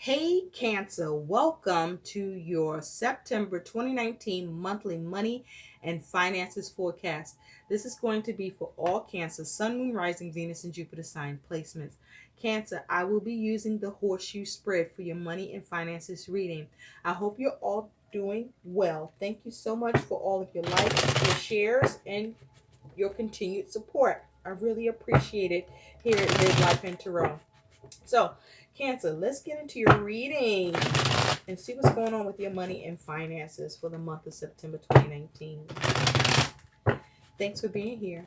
Hey Cancer, welcome to your September 2019 monthly money and finances forecast. This is going to be for all Cancer, Sun, Moon, Rising, Venus, and Jupiter sign placements. Cancer, I will be using the horseshoe spread for your money and finances reading. I hope you're all doing well. Thank you so much for all of your likes, your shares, and your continued support. I really appreciate it here at Live Life and Tarot. So, Cancer, let's get into your reading and see what's going on with your money and finances for the month of September 2019. Thanks for being here.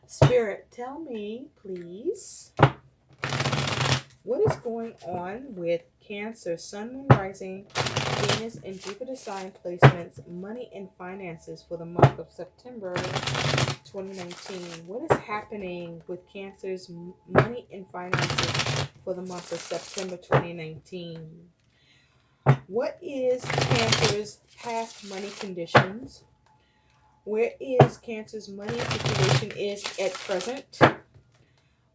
Spirit, tell me, please, what is going on with Cancer, Sun, Moon, Rising, Venus, and Jupiter sign placements, money and finances for the month of September 2019? What is happening with Cancer's money and finances for the month of September 2019? What is Cancer's past money conditions? Where is Cancer's money situation is at present?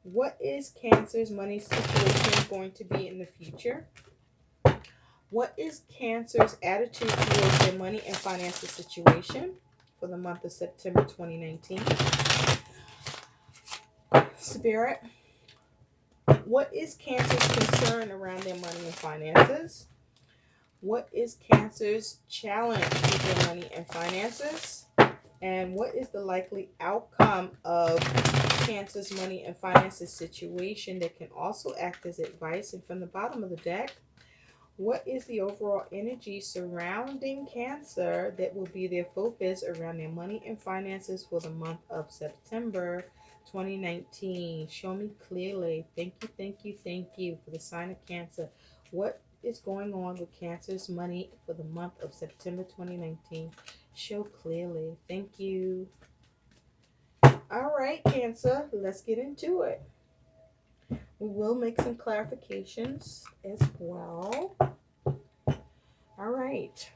What is Cancer's money situation going to be in the future? What is Cancer's attitude towards their money and financial situation for the month of September 2019? Spirit, what is Cancer's concern around their money and finances? What is Cancer's challenge with their money and finances? And what is the likely outcome of Cancer's money and finances situation that can also act as advice? And from the bottom of the deck, what is the overall energy surrounding Cancer that will be their focus around their money and finances for the month of September 2019? Show me clearly. Thank you, thank you, thank you for the sign of Cancer. What is going on with Cancer's money for the month of September 2019? Show clearly. Thank you. All right, Cancer, let's get into it. We will make some clarifications as well. All right.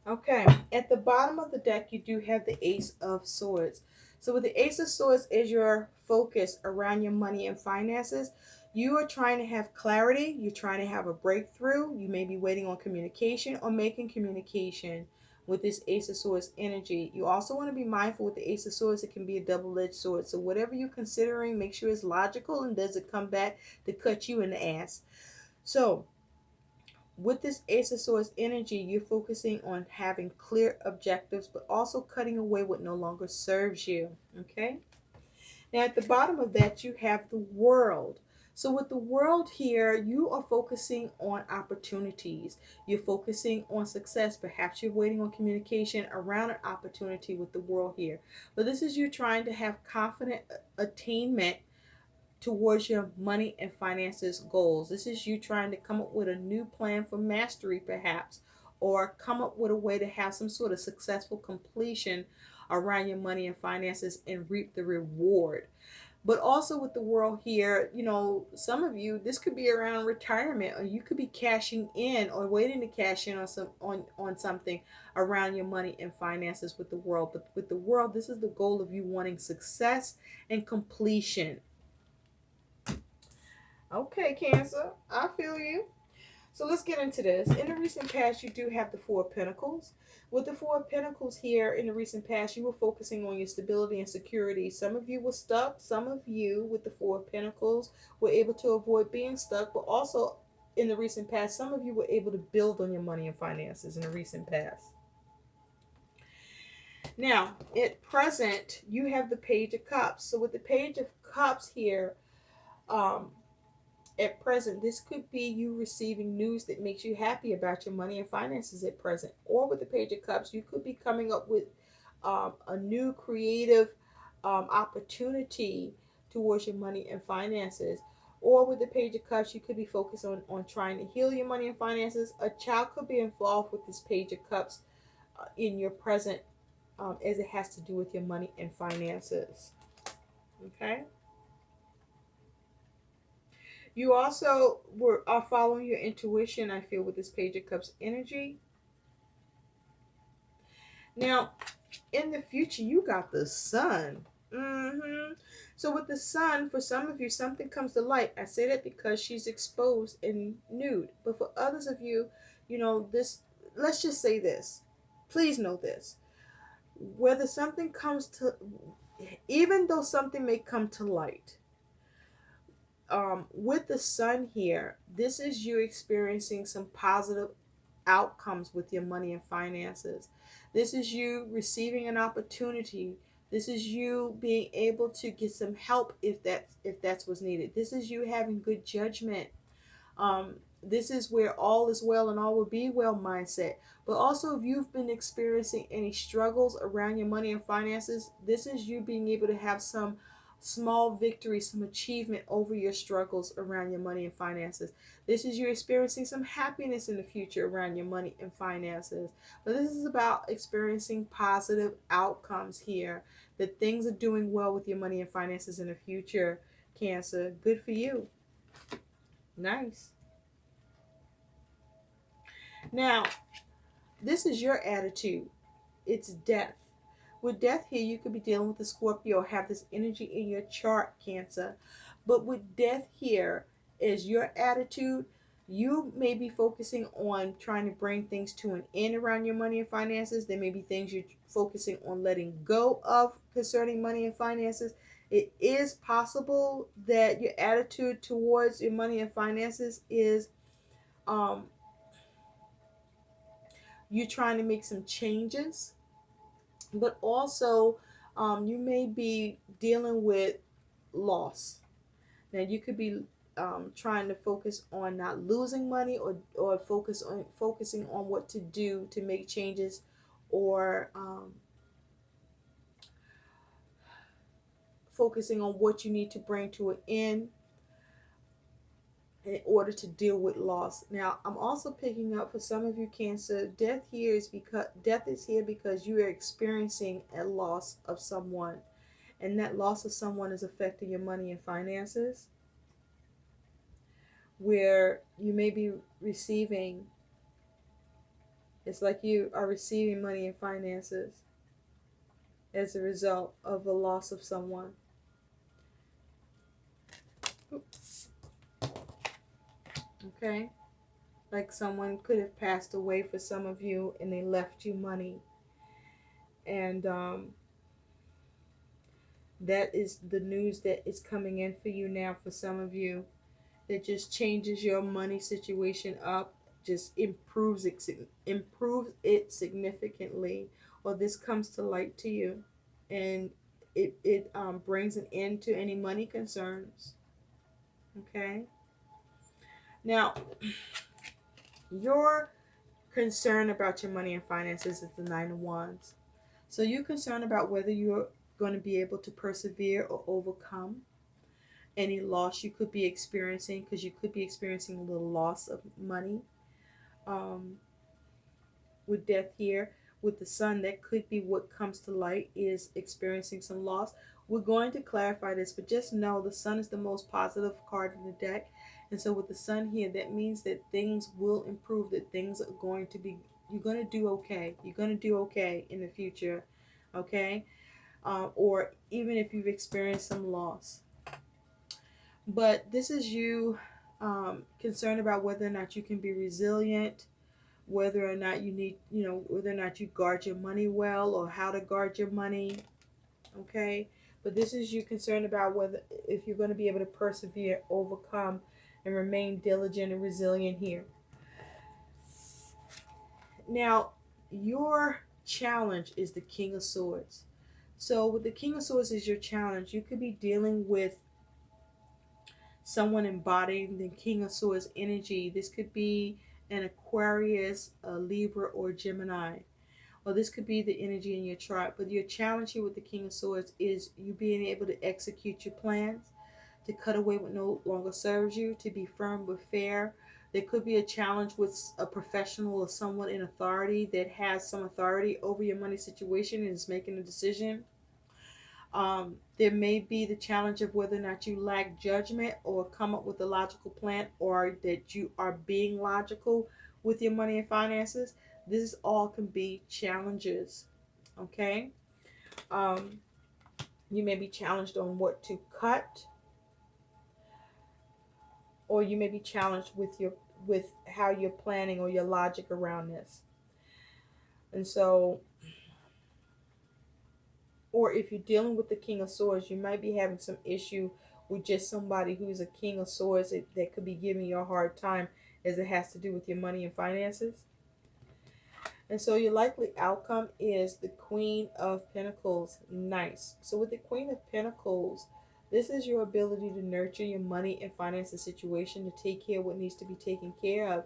Okay, at the bottom of the deck, you do have the Ace of Swords. So with the Ace of Swords is your focus around your money and finances. You are trying to have clarity. You're trying to have a breakthrough. You may be waiting on communication or making communication with this Ace of Swords energy. You also want to be mindful with the Ace of Swords. It can be a double-edged sword. So whatever you're considering, make sure it's logical and doesn't come back to cut you in the ass. So with this Ace of Swords energy, you're focusing on having clear objectives, but also cutting away what no longer serves you. Okay? Now, at the bottom of that, you have the World. So, with the World here, you are focusing on opportunities. You're focusing on success. Perhaps you're waiting on communication around an opportunity with the World here. But this is you trying to have confident attainment towards your money and finances goals. This is you trying to come up with a new plan for mastery, perhaps, or come up with a way to have some sort of successful completion around your money and finances and reap the reward. But also with the World here, some of you, this could be around retirement, or you could be cashing in or waiting to cash in on something around your money and finances with the World. But with the World, this is the goal of you wanting success and completion. Okay, Cancer, I feel you. So let's get into this. In the recent past, you do have the Four of Pentacles. With the Four of Pentacles here in the recent past, you were focusing on your stability and security. Some of you were stuck. Some of you, with the Four of Pentacles, were able to avoid being stuck. But also, in the recent past, some of you were able to build on your money and finances in the recent past. Now, at present, you have the Page of Cups. So with the Page of Cups here, at present, this could be you receiving news that makes you happy about your money and finances at present. Or with the Page of Cups, you could be coming up with a new creative opportunity towards your money and finances. Or with the Page of Cups, you could be focused on trying to heal your money and finances. A child could be involved with this Page of Cups in your present as it has to do with your money and finances. Okay? You also are following your intuition, I feel, with this Page of Cups energy. Now, in the future, you got the sun. So with the sun, for some of you, something comes to light. I say that because she's exposed and nude. But for others of you, this, let's just say this. Please know this. Whether something comes to, even though something may come to light, with the sun here, this is you experiencing some positive outcomes with your money and finances. This is you receiving an opportunity. This is you being able to get some help if that's what's needed. This is you having good judgment. This is where all is well and all will be well mindset. But also, if you've been experiencing any struggles around your money and finances, this is you being able to have some small victory, some achievement over your struggles around your money and finances. This is you experiencing some happiness in the future around your money and finances. But this is about experiencing positive outcomes here, that things are doing well with your money and finances in the future, Cancer. Good for you. Nice. Now, this is your attitude. It's death. With death here, you could be dealing with a Scorpio or have this energy in your chart, Cancer. But with death here is your attitude. You may be focusing on trying to bring things to an end around your money and finances. There may be things you're focusing on letting go of concerning money and finances. It is possible that your attitude towards your money and finances is um, you trying to make some changes, but also you may be dealing with loss. Now you could be trying to focus on not losing money, or focusing on what to do to make changes, or focusing on what you need to bring to an end in order to deal with loss. Now, I'm also picking up for some of you, Cancer, death is here because you are experiencing a loss of someone, and that loss of someone is affecting your money and finances, where you may be receiving, it's like you are receiving money and finances as a result of the loss of someone. Okay? Like someone could have passed away for some of you and they left you money. And that is the news that is coming in for you now for some of you. That just changes your money situation up, just improves it significantly. Or this comes to light to you, and it brings an end to any money concerns. Okay. Now, your concern about your money and finances is the Nine of Wands. So you're concerned about whether you're going to be able to persevere or overcome any loss you could be experiencing, because you could be experiencing a little loss of money. With death here, with the sun, that could be what comes to light, is experiencing some loss. We're going to clarify this, but just know the sun is the most positive card in the deck. And so with the sun here, that means that things will improve, that things are going to be, you're going to do okay. You're going to do okay in the future, okay? Or even if you've experienced some loss. But this is you concerned about whether or not you can be resilient, whether or not you need, whether or not you guard your money well, or how to guard your money. Okay? But this is you concerned about whether, if you're going to be able to persevere, overcome, and remain diligent and resilient here. Now, your challenge is the King of Swords. So with the King of Swords is your challenge. You could be dealing with someone embodying the King of Swords energy. This could be an Aquarius, a Libra, or Gemini. Or this could be the energy in your chart. But your challenge here with the King of Swords is you being able to execute your plans, to cut away what no longer serves you, to be firm but fair. There could be a challenge with a professional or someone in authority that has some authority over your money situation and is making a decision. There may be the challenge of whether or not you lack judgment or come up with a logical plan, or that you are being logical with your money and finances. This all can be challenges. Okay. Um, you may be challenged on what to cut, or you may be challenged with how you're planning or your logic around this. And so, or if you're dealing with the King of Swords, you might be having some issue with just somebody who's a King of Swords that could be giving you a hard time as it has to do with your money and finances. And so your likely outcome is the Queen of Pentacles. Nice. So with the Queen of Pentacles, this is your ability to nurture your money and finances situation, to take care of what needs to be taken care of,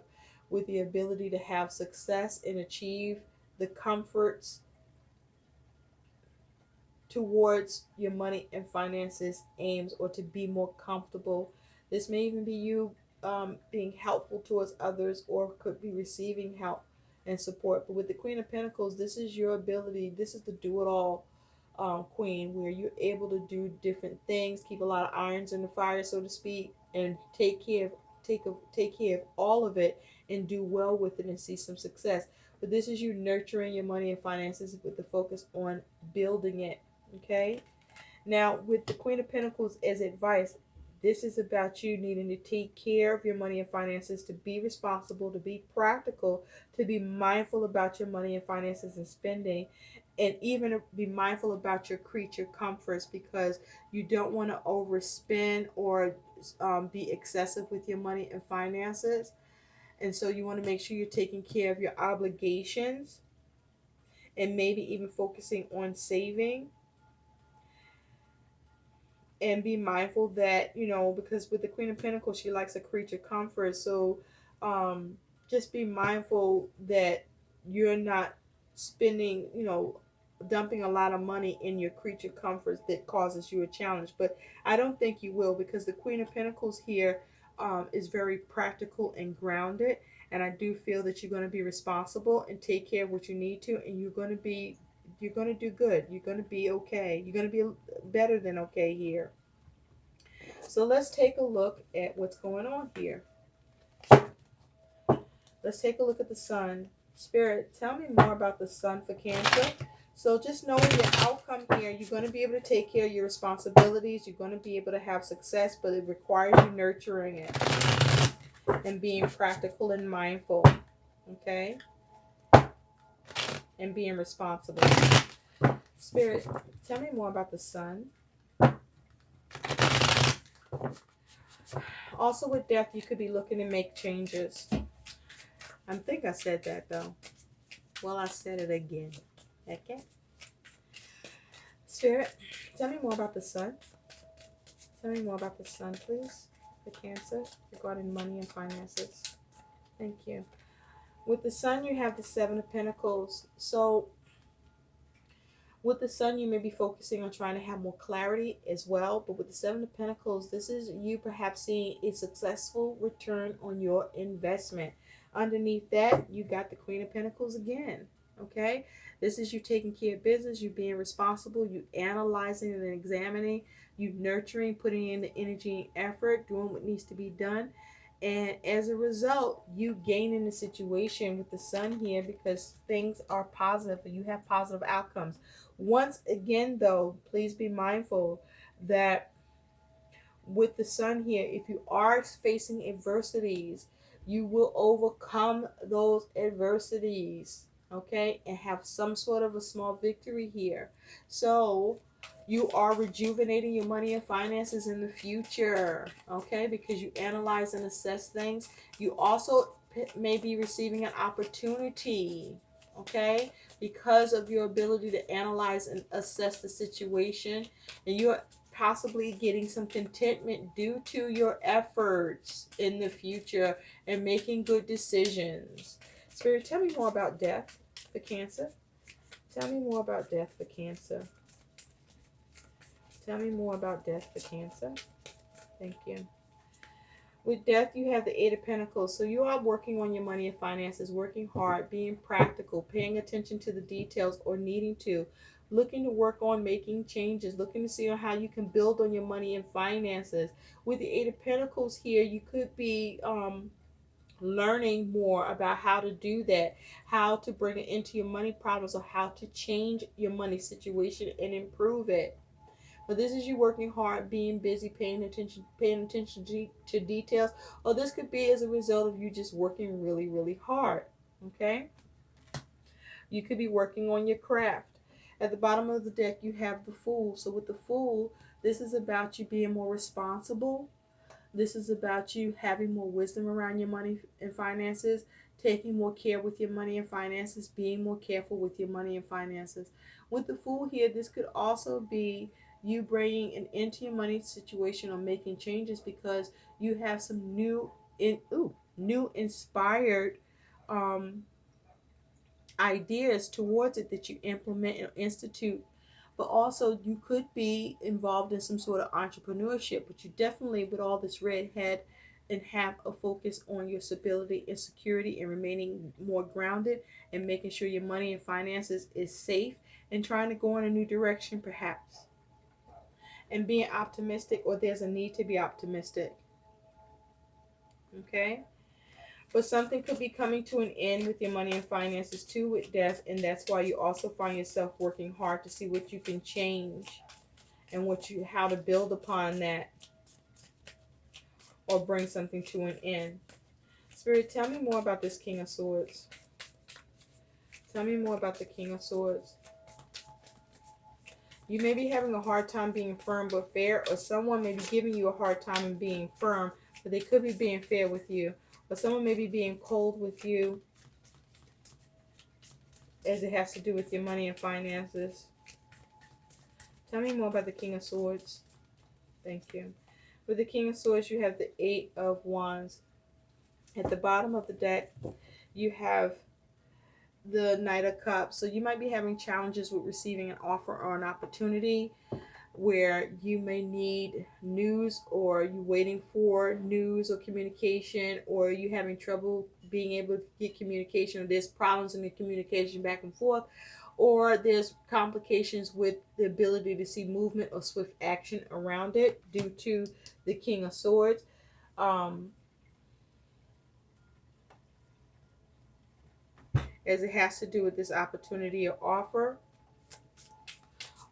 with the ability to have success and achieve the comforts towards your money and finances aims, or to be more comfortable. This may even be you being helpful towards others, or could be receiving help and support. But with the Queen of Pentacles, this is your ability. This is the do-it-all queen, where you're able to do different things, keep a lot of irons in the fire, so to speak, and take care of all of it and do well with it and see some success. But this is you nurturing your money and finances with the focus on building it. Okay. Now, with the Queen of Pentacles as advice, this is about you needing to take care of your money and finances, to be responsible, to be practical, to be mindful about your money and finances and spending, and even be mindful about your creature comforts, because you don't want to overspend or be excessive with your money and finances. And so you want to make sure you're taking care of your obligations, and maybe even focusing on saving, and be mindful that, because with the Queen of Pentacles, she likes a creature comfort. So um just be mindful that you're not spending, dumping a lot of money in your creature comforts that causes you a challenge. But I don't think you will, because the Queen of Pentacles here is very practical and grounded. And I do feel that you're going to be responsible and take care of what you need to, and you're going to do good. You're going to be okay. You're going to be better than okay here. So let's take a look at what's going on here. Let's take a look at the sun. Spirit, tell me more about the sun for Cancer. So just knowing your outcome here, you're going to be able to take care of your responsibilities. You're going to be able to have success, but it requires you nurturing it and being practical and mindful. Okay? And being responsible. Spirit, tell me more about the sun. Also with death, you could be looking to make changes. I think I said that though. Well, I said it again. Okay. Spirit, tell me more about the sun. Tell me more about the sun, please. The Cancer regarding money and finances. Thank you. With the sun, you have the Seven of Pentacles. So with the sun, you may be focusing on trying to have more clarity as well. But with the Seven of Pentacles, this is you perhaps seeing a successful return on your investment. Underneath that, you got the Queen of Pentacles again. Okay? This is you taking care of business, you being responsible, you analyzing and examining, you nurturing, putting in the energy and effort, doing what needs to be done. And as a result, you gain in the situation with the sun here, because things are positive and you have positive outcomes. Once again, though, please be mindful that with the sun here, if you are facing adversities, you will overcome those adversities, okay, and have some sort of a small victory here. So you are rejuvenating your money and finances in the future, okay, because you analyze and assess things. You also may be receiving an opportunity, okay, because of your ability to analyze and assess the situation, and you're possibly getting some contentment due to your efforts in the future and making good decisions. Spirit, tell me more about death for Cancer. Tell me more about death for Cancer. Tell me more about death for Cancer. Thank you. With death, you have the Eight of Pentacles. So you are working on your money and finances, working hard, being practical, paying attention to the details, or needing to, looking to work on making changes, looking to see on how you can build on your money and finances. With the Eight of Pentacles here, you could be learning more about how to do that, how to bring it into your money problems, or how to change your money situation and improve it. But this is you working hard, being busy, paying attention to details. Or this could be as a result of you just working really, really hard. Okay? You could be working on your craft. At the bottom of the deck, you have the Fool. So with the Fool, this is about you being more responsible. This is about you having more wisdom around your money and finances, taking more care with your money and finances, being more careful with your money and finances. With the Fool here, this could also be you bringing an end to your money situation or making changes because you have some new inspired um, ideas towards it that you implement and institute. But also you could be involved in some sort of entrepreneurship, but you definitely, with all this red head, and have a focus on your stability and security and remaining more grounded and making sure your money and finances is safe and trying to go in a new direction perhaps, and being optimistic, or there's a need to be optimistic. Okay. But something could be coming to an end with your money and finances too, with death, and that's why you also find yourself working hard to see what you can change and how to build upon that or bring something to an end. Spirit, tell me more about this King of Swords. Tell me more about the King of Swords. You may be having a hard time being firm but fair, or someone may be giving you a hard time in being firm, but they could be being fair with you. Or someone may be being cold with you as it has to do with your money and finances. Tell me more about the King of Swords. Thank you. With the King of Swords, you have the Eight of Wands. At the bottom of the deck, you have the Knight of Cups. So you might be having challenges with receiving an offer or an opportunity where you may need news, or you waiting for news or communication, or you having trouble being able to get communication, or there's problems in the communication back and forth, or there's complications with the ability to see movement or swift action around it due to the King of Swords. As it has to do with this opportunity or offer,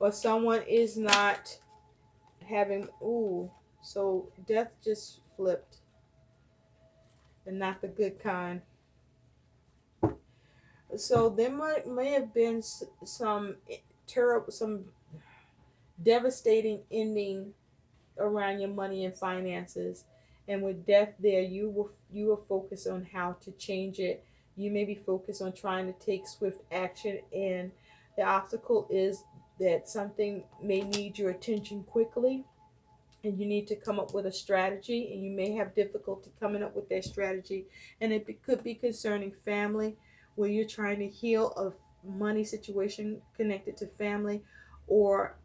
or someone is not having, so death just flipped, and not the good kind. So there may have been some terrible, some devastating ending around your money and finances, and with death there, you will focus on how to change it. You may be focused on trying to take swift action, and the obstacle is that something may need your attention quickly, and you need to come up with a strategy, and you may have difficulty coming up with that strategy, and could be concerning family, where you're trying to heal a money situation connected to family, or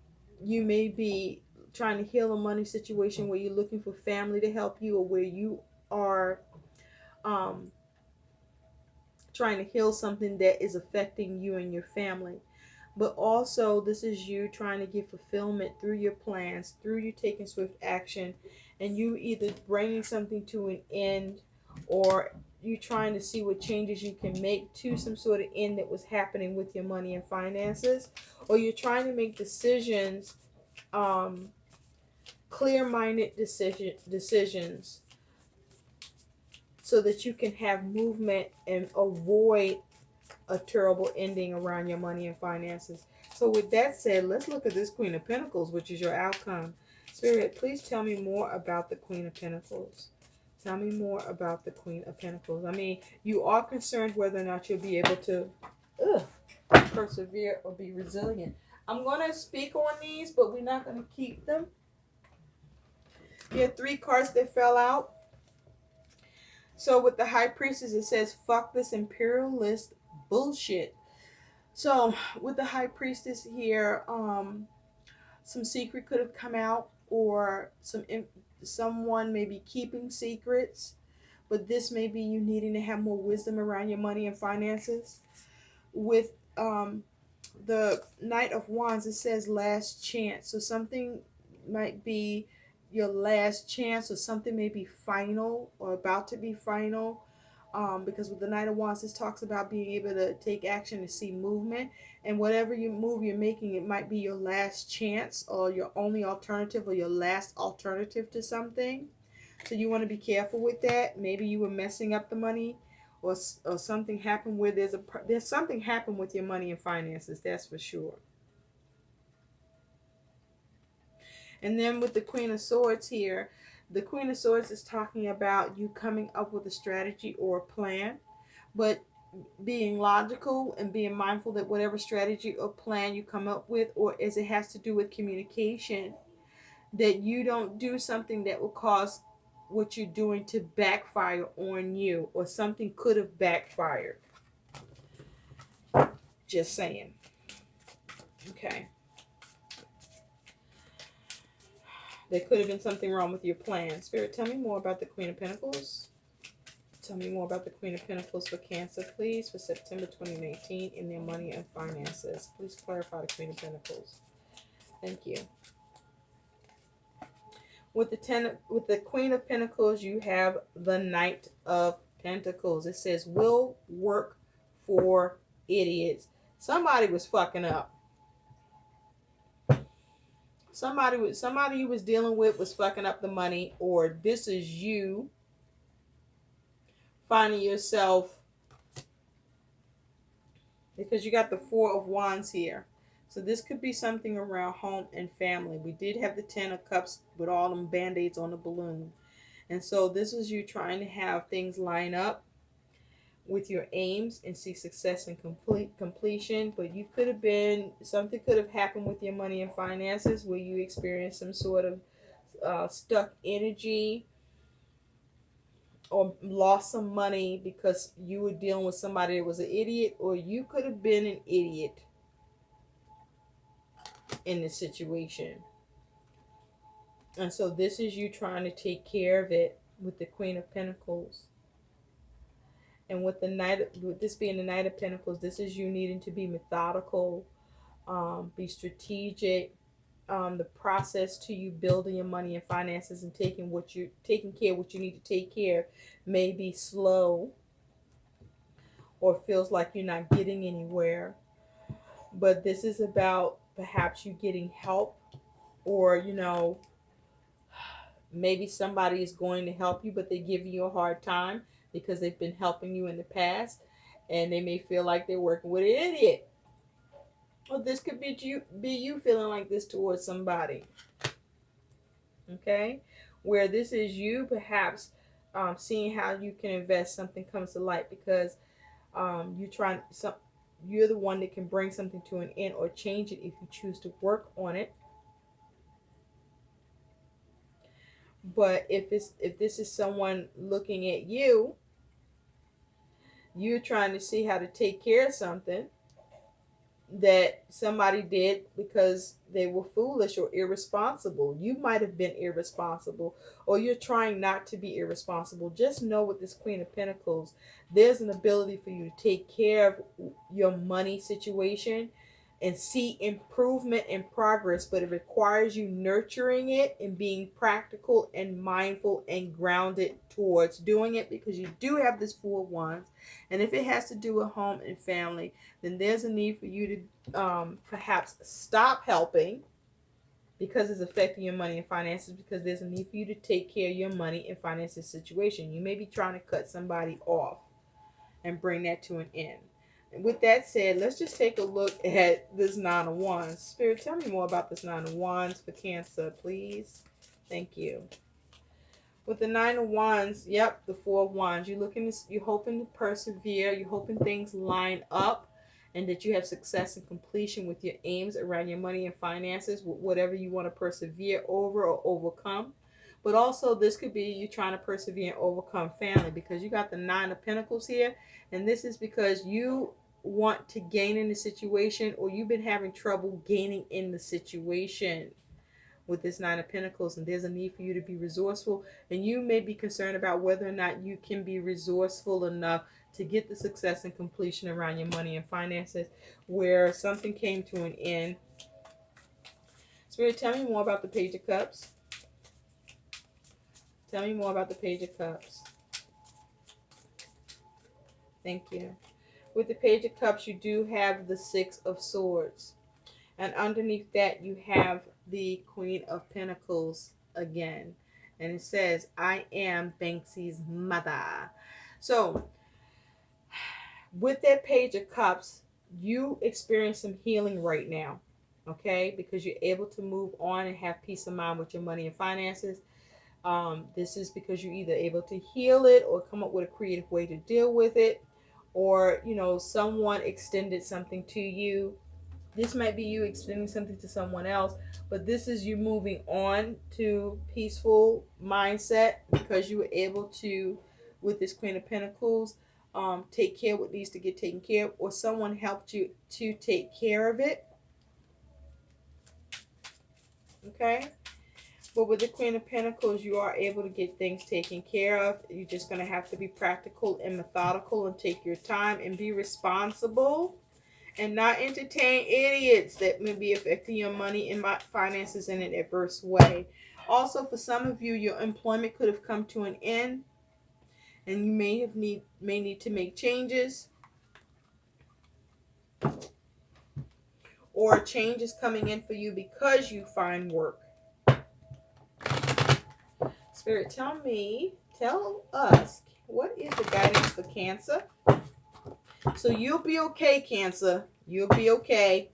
you may be trying to heal a money situation where you're looking for family to help you, or where you are trying to heal something that is affecting you and your family. But also, this is you trying to get fulfillment through your plans, through you taking swift action, and you either bringing something to an end, or you trying to see what changes you can make to some sort of end that was happening with your money and finances, or you're trying to make decisions, clear-minded decisions, so that you can have movement and avoid a terrible ending around your money and finances. So with that said, let's look at this Queen of Pentacles, which is your outcome. Spirit, please tell me more about the Queen of Pentacles. Tell me more about the Queen of Pentacles. I mean, you are concerned whether or not you'll be able to persevere or be resilient. I'm going to speak on these, but we're not going to keep them. You have 3 cards that fell out. So with the High Priestess, it says, fuck this imperialist bullshit. So with the High Priestess here, some secret could have come out, or someone may be keeping secrets, but this may be you needing to have more wisdom around your money and finances. With The Knight of Wands, it says last chance. So something might be your last chance, or something may be final or about to be final. Because with the Knight of Wands, this talks about being able to take action and see movement. And whatever you move you're making, it might be your last chance or your only alternative or your last alternative to something. So you want to be careful with that. Maybe you were messing up the money, or something happened where there's something happened with your money and finances. That's for sure. And then with the Queen of Swords here, the Queen of Swords is talking about you coming up with a strategy or a plan, but being logical and being mindful that whatever strategy or plan you come up with, or as it has to do with communication, that you don't do something that will cause what you're doing to backfire on you, or something could have backfired. Just saying. Okay. There could have been something wrong with your plan. Spirit, tell me more about the Queen of Pentacles. Tell me more about the Queen of Pentacles for Cancer, please, for September 2019 in their money and finances. Please clarify the Queen of Pentacles. Thank you. With the Queen of Pentacles, you have the Knight of Pentacles. It says, will work for idiots. Somebody was fucking up. Somebody you was dealing with was fucking up the money, or this is you finding yourself, because you got the Four of Wands here. So this could be something around home and family. We did have the Ten of Cups with all them band-aids on the balloon. And so this is you trying to have things line up with your aims and see success and completion. But you could have been, something could have happened with your money and finances where you experienced some sort of stuck energy, or lost some money because you were dealing with somebody that was an idiot, or you could have been an idiot in this situation. And so this is you trying to take care of it with the Queen of Pentacles. And with this being the Knight of Pentacles, this is you needing to be methodical, be strategic. The process to you building your money and finances and taking care of what you need to take care of may be slow, or feels like you're not getting anywhere. But this is about perhaps you getting help, or maybe somebody is going to help you, but they give you a hard time because they've been helping you in the past, and they may feel like they're working with an idiot. Well, this could be you feeling like this towards somebody. Okay, where this is you perhaps seeing how you can invest. Something comes to light because you're the one that can bring something to an end or change it if you choose to work on it. But if this is someone looking at you, you're trying to see how to take care of something that somebody did because they were foolish or irresponsible. You might have been irresponsible, or you're trying not to be irresponsible. Just know with this Queen of Pentacles, there's an ability for you to take care of your money situation and see improvement and progress, but it requires you nurturing it and being practical and mindful and grounded towards doing it, because you do have this Four of Wands. And if it has to do with home and family, then there's a need for you to perhaps stop helping because it's affecting your money and finances, because there's a need for you to take care of your money and finances situation. You may be trying to cut somebody off and bring that to an end. With that said, let's just take a look at this Nine of Wands. Spirit, tell me more about this Nine of Wands for Cancer, please. Thank you. With the Nine of Wands, yep, the Four of Wands. You're hoping to persevere. You're hoping things line up, and that you have success and completion with your aims around your money and finances, whatever you want to persevere over or overcome. But also, this could be you trying to persevere and overcome family, because you got the Nine of Pentacles here, and this is because you want to gain in the situation, or you've been having trouble gaining in the situation. with this Nine of Pentacles, and there's a need for you to be resourceful, and you may be concerned about whether or not you can be resourceful enough to get the success and completion around your money and finances, where something came to an end. Spirit, tell me more about the Page of Cups. Tell me more about the Page of Cups. Thank you. With the Page of Cups, you do have the Six of Swords. And underneath that, you have the Queen of Pentacles again. And it says, I am Banksy's mother. So, with that Page of Cups, you experience some healing right now. Okay? Because you're able to move on and have peace of mind with your money and finances. This is because you're either able to heal it or come up with a creative way to deal with it. Or, someone extended something to you. This might be you extending something to someone else, but this is you moving on to peaceful mindset because you were able to, with this Queen of Pentacles, take care of what needs to get taken care of, or someone helped you to take care of it. Okay? But with the Queen of Pentacles, you are able to get things taken care of. You're just going to have to be practical and methodical and take your time and be responsible and not entertain idiots that may be affecting your money and finances in an adverse way. Also, for some of you, your employment could have come to an end and you may need to make changes, or change is coming in for you because you find work. Spirit, tell us, what is the guidance for Cancer? So you'll be okay, Cancer. You'll be okay.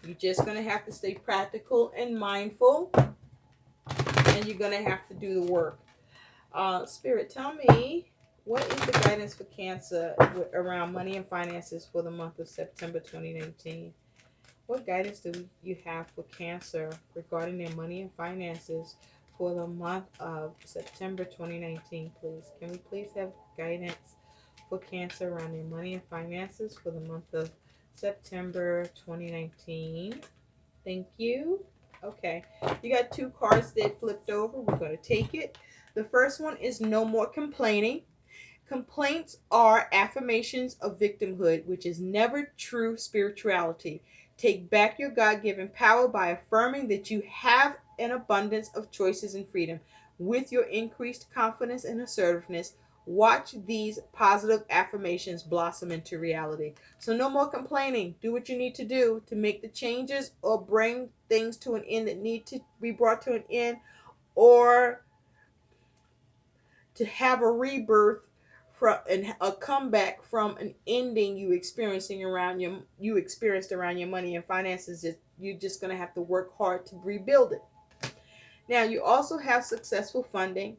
You're just going to have to stay practical and mindful. And you're going to have to do the work. Spirit, tell me, what is the guidance for Cancer around money and finances for the month of September 2019? What guidance do you have for Cancer regarding their money and finances for the month of September 2019, please? Can we please have guidance for Cancer around their money and finances for the month of September 2019? Thank you. Okay, you got two cards that flipped over. We're going to take it. The first one is no more complaining. Complaints are affirmations of victimhood, which is never true spirituality. Take back your God-given power by affirming that you have an abundance of choices and freedom. With your increased confidence and assertiveness, watch these positive affirmations blossom into reality. So no more complaining. Do what you need to do to make the changes or bring things to an end that need to be brought to an end, or to have a rebirth and a comeback from an ending you experienced around your money and finances. You're just going to have to work hard to rebuild it. Now, you also have successful funding.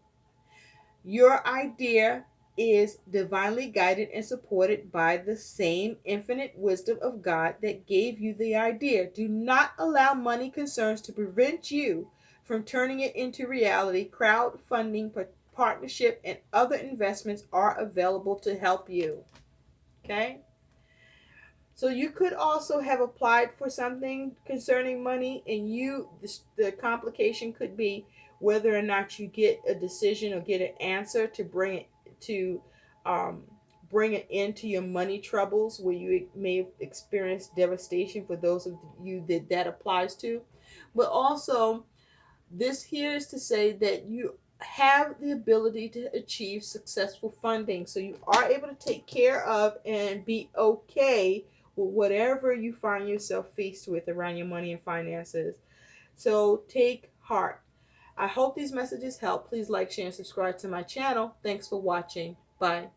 Your idea is divinely guided and supported by the same infinite wisdom of God that gave you the idea. Do not allow money concerns to prevent you from turning it into reality. Crowdfunding, partnership, and other investments are available to help you. Okay? So you could also have applied for something concerning money, and the complication could be whether or not you get a decision or get an answer to bring it into your money troubles, where you may have experienced devastation for those of you that applies to. But also, this here is to say that you have the ability to achieve successful funding. So you are able to take care of and be okay with whatever you find yourself faced with around your money and finances. So take heart. I hope these messages help. Please like, share, and subscribe to my channel. Thanks for watching. Bye.